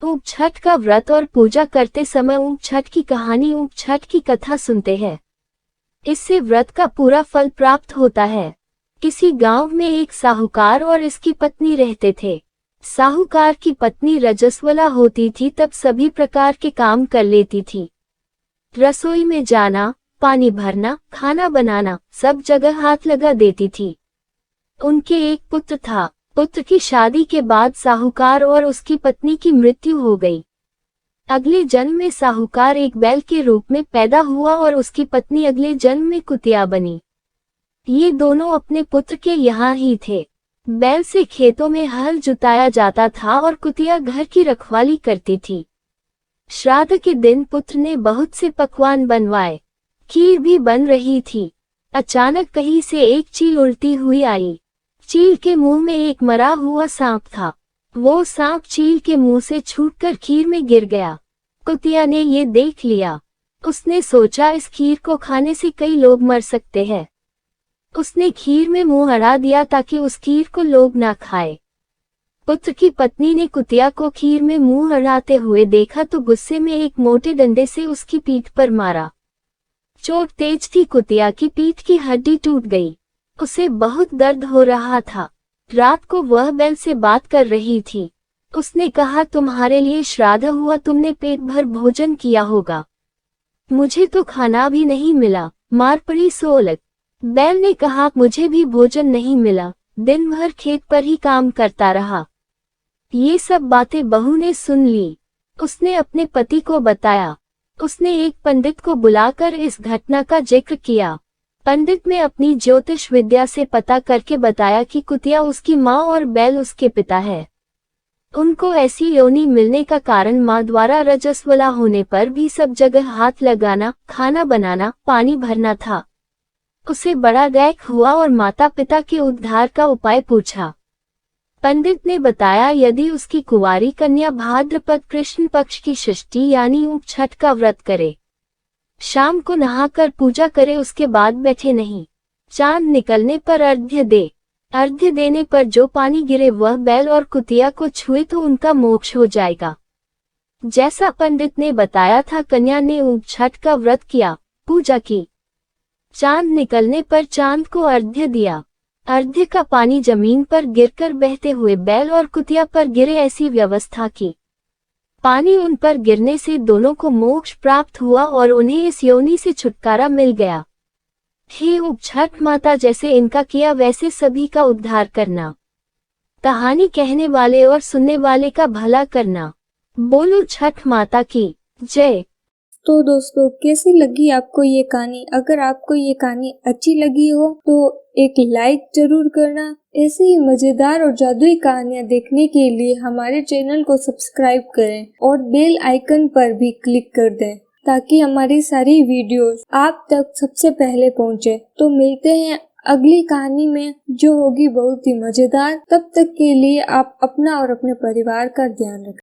ऊंट छठ का व्रत और पूजा करते समय ऊंट छठ की कहानी। ऊंट छठ की कथा सुनते हैं, इससे व्रत का पूरा फल प्राप्त होता है। किसी गांव में एक साहूकार और इसकी पत्नी रहते थे। साहूकार की पत्नी रजस्वला होती थी, तब सभी प्रकार के काम कर लेती थी। रसोई में जाना, पानी भरना, खाना बनाना, सब जगह हाथ लगा देती थी। उनके एक पुत्र था। पुत्र की शादी के बाद साहूकार और उसकी पत्नी की मृत्यु हो गई। अगले जन्म में साहूकार एक बैल के रूप में पैदा हुआ और उसकी पत्नी अगले जन्म में कुतिया बनी। ये दोनों अपने पुत्र के यहाँ ही थे। बैल से खेतों में हल जुताया जाता था और कुतिया घर की रखवाली करती थी। श्राद्ध के दिन पुत्र ने बहुत से पकवान बनवाए, खीर भी बन रही थी। अचानक कहीं से एक चील उड़ती हुई आई। चील के मुंह में एक मरा हुआ सांप था। वो सांप चील के मुंह से छूटकर खीर में गिर गया। कुतिया ने ये देख लिया। उसने सोचा इस खीर को खाने से कई लोग मर सकते हैं। उसने खीर में मुंह अड़ा दिया ताकि उस खीर को लोग ना खाए। पुत्र की पत्नी ने कुतिया को खीर में मुंह अड़ाते हुए देखा तो गुस्से में एक मोटे डंडे से उसकी पीठ पर मारा। चोट तेज थी, कुतिया की पीठ की हड्डी टूट गई। उसे बहुत दर्द हो रहा था। रात को वह बैल से बात कर रही थी। उसने कहा, तुम्हारे लिए श्राद्ध हुआ, तुमने पेट भर भोजन किया होगा, मुझे तो खाना भी नहीं मिला। मार पड़ी सोलक। बैल ने कहा, मुझे भी भोजन नहीं मिला, दिन भर खेत पर ही काम करता रहा। ये सब बातें बहू ने सुन ली। उसने अपने पति को बताया। उसने एक पंडित को बुलाकर इस घटना का जिक्र किया। पंडित ने अपनी ज्योतिष विद्या से पता करके बताया कि कुतिया उसकी माँ और बैल उसके पिता है। उनको ऐसी योनि मिलने का कारण माँ द्वारा रजस्वला होने पर भी सब जगह हाथ लगाना, खाना बनाना, पानी भरना था। उसे बड़ा गैक हुआ और माता पिता के उद्धार का उपाय पूछा। पंडित ने बताया, यदि उसकी कुंवारी कन्या भाद्रपद कृष्ण पक्ष की षष्ठी यानी ऊंट छठ का व्रत करे, शाम को नहाकर पूजा करे, उसके बाद बैठे नहीं, चांद निकलने पर अर्घ्य दे। अर्घ्य देने पर जो पानी गिरे वह बैल और कुतिया को छुए तो उनका मोक्ष हो जाएगा। जैसा पंडित ने बताया था, कन्या ने ऊंट छठ का व्रत किया, पूजा की। चांद निकलने पर चांद को अर्घ्य दिया। अर्घ्य का पानी जमीन पर गिरकर बहते हुए बैल और कुतिया पर गिरे, ऐसी व्यवस्था की। पानी उन पर गिरने से दोनों को मोक्ष प्राप्त हुआ और उन्हें इस योनि से छुटकारा मिल गया। हे ऊंट छठ माता, जैसे इनका किया वैसे सभी का उद्धार करना। कहानी कहने वाले और सुनने वाले का भला करना। बोलो छठ माता की जय। तो दोस्तों, कैसी लगी आपको ये कहानी? अगर आपको ये कहानी अच्छी लगी हो तो एक लाइक जरूर करना। ऐसे ही मजेदार और जादुई कहानियाँ देखने के लिए हमारे चैनल को सब्सक्राइब करें और बेल आइकन पर भी क्लिक कर दें ताकि हमारी सारी वीडियोस आप तक सबसे पहले पहुंचे। तो मिलते हैं अगली कहानी में, जो होगी बहुत ही मजेदार। तब तक के लिए आप अपना और अपने परिवार का ध्यान रखें।